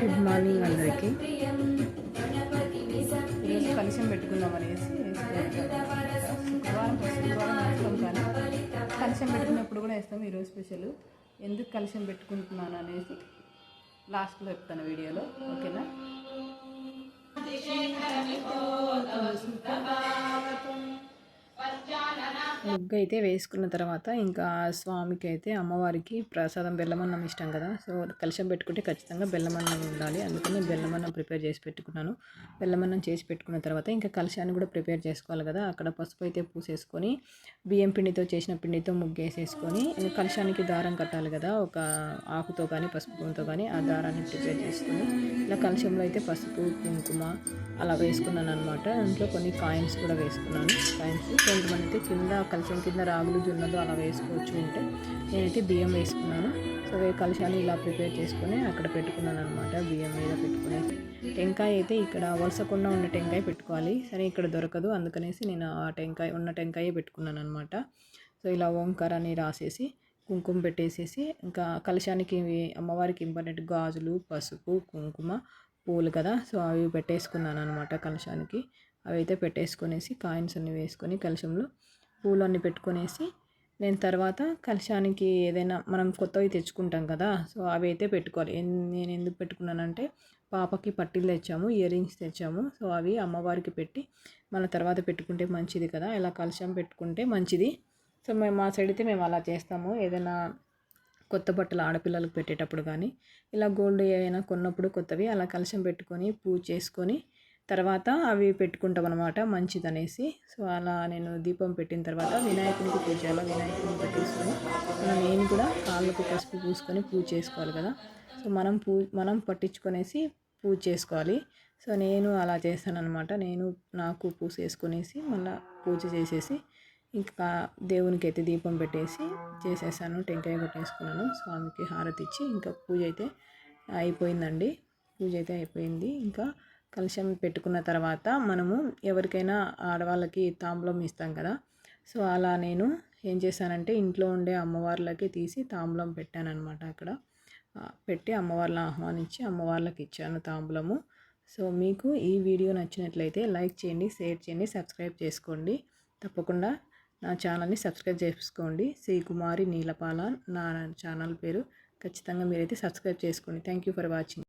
Good morning అందరికీ. ఈరోజు కలశం పెట్టుకుందాం అనేసి శుక్రవారం వేస్తాం, కానీ కలశం పెట్టుకున్నప్పుడు కూడా వేస్తాం. ఈరోజు స్పెషల్ ఎందుకు కలశం పెట్టుకుంటున్నాను అనేసి లాస్ట్లో చెప్తాను వీడియోలో, ఓకేనా? ముగ్గు అయితే వేసుకున్న తర్వాత ఇంకా స్వామికి అయితే అమ్మవారికి ప్రసాదం బెల్లమన్నం ఇష్టం కదా. సో కలశం పెట్టుకుంటే ఖచ్చితంగా బెల్లమన్నం ఉండాలి. అందుకని బెల్లమన్నం ప్రిపేర్ చేసి పెట్టుకున్నాను. బెల్లమన్నం చేసి పెట్టుకున్న తర్వాత ఇంకా కలశాన్ని కూడా ప్రిపేర్ చేసుకోవాలి కదా. అక్కడ పసుపు అయితే పూసేసుకొని బియ్యం పిండితో చేసిన పిండితో ముగ్గు వేసేసుకొని కలశానికి దారం కట్టాలి కదా. ఒక ఆకుతో కానీ పసుపుతో కానీ ఆ దారాన్ని ప్రిపేర్ చేసుకొని ఇలా కలశంలో అయితే పసుపు కుంకుమ అలా వేసుకున్నాను అనమాట. దాంట్లో కొన్ని కాయిన్స్ కూడా వేసుకున్నాను. కాయిన్స్ కొంతమంది అయితే కింద కలశం కింద రాగులు జొన్నలు అలా వేసుకోవచ్చు. ఉంటే నేనైతే బియ్యం వేసుకున్నాను. సో కలశాన్ని ఇలా ప్రిపేర్ చేసుకొని అక్కడ పెట్టుకున్నాను అనమాట. బియ్యం మీద పెట్టుకునేసి టెంకాయ అయితే ఇక్కడ వలసకుండా ఉన్న టెంకాయ పెట్టుకోవాలి. సరే ఇక్కడ దొరకదు, అందుకనేసి నేను ఆ టెంకాయ పెట్టుకున్నాను అనమాట. సో ఇలా ఓంకారాన్ని రాసేసి కుంకుమ పెట్టేసేసి ఇంకా కలశానికి అమ్మవారికి ఇంపార్టెంట్ గాజులు పసుపు కుంకుమ పూలు కదా. సో అవి పెట్టేసుకున్నాను అనమాట. కలశానికి అవి అయితే పెట్టేసుకొనేసి కాయిన్స్ అన్ని వేసుకొని కలశంలో పూలు అన్నీ పెట్టుకొనేసి నేను తర్వాత కలశానికి ఏదైనా మనం కొత్తవి తెచ్చుకుంటాం కదా. సో అవి అయితే పెట్టుకోవాలి. నేను ఎందుకు పెట్టుకున్నానంటే పాపకి పట్టీలు తెచ్చాము, ఇయర్ రింగ్స్ తెచ్చాము. సో అవి అమ్మవారికి పెట్టి మన తర్వాత పెట్టుకుంటే మంచిది కదా. ఇలా కలశం పెట్టుకుంటే మంచిది. సో మా సైడ్ అయితే మేము అలా చేస్తాము. ఏదైనా కొత్త బట్టలు ఆడపిల్లలకు పెట్టేటప్పుడు కానీ ఇలా గోల్డ్ ఏమైనా కొన్నప్పుడు కొత్తవి అలా కలశం పెట్టుకొని పూజ చేసుకొని తర్వాత అవి పెట్టుకుంటాం అనమాట, మంచిదనేసి. సో అలా నేను దీపం పెట్టిన తర్వాత వినాయకునికి పూజ చేయాలి. వినాయకుని పెట్టేసుకొని నేను కూడా కాళ్ళకు పసుపు పూసుకొని పూజ చేసుకోవాలి కదా. సో మనం పట్టించుకొనేసి పూజ చేసుకోవాలి. సో నేను అలా చేస్తాను అనమాట. నాకు పూజ చేసుకునేసి మళ్ళీ పూజ చేసేసి ఇంకా దేవునికి అయితే దీపం పెట్టేసి చేసేసాను. టెంకాయ కొట్టేసుకున్నాను. స్వామికి హారతి ఇచ్చి ఇంకా పూజ అయితే అయిపోయిందండి. పూజ అయితే అయిపోయింది. ఇంకా కలశం పెట్టుకున్న తర్వాత మనము ఎవరికైనా ఆడవాళ్ళకి తాంబూలం ఇస్తాం కదా. సో అలా నేను ఏం చేశానంటే ఇంట్లో ఉండే అమ్మవార్లకి తీసి తాంబూలం పెట్టానన్నమాట. అక్కడ పెట్టి అమ్మవార్లను ఆహ్వానించి అమ్మవార్లకి ఇచ్చాను తాంబూలము. సో మీకు ఈ వీడియో నచ్చినట్లయితే లైక్ చేయండి, షేర్ చేయండి, సబ్స్క్రైబ్ చేసుకోండి. తప్పకుండా నా ఛానల్ని సబ్స్క్రైబ్ చేసుకోండి. శ్రీకుమారి నీలపాల నా ఛానల్ పేరు. ఖచ్చితంగా మీరైతే సబ్స్క్రైబ్ చేసుకోండి. Thank you for watching.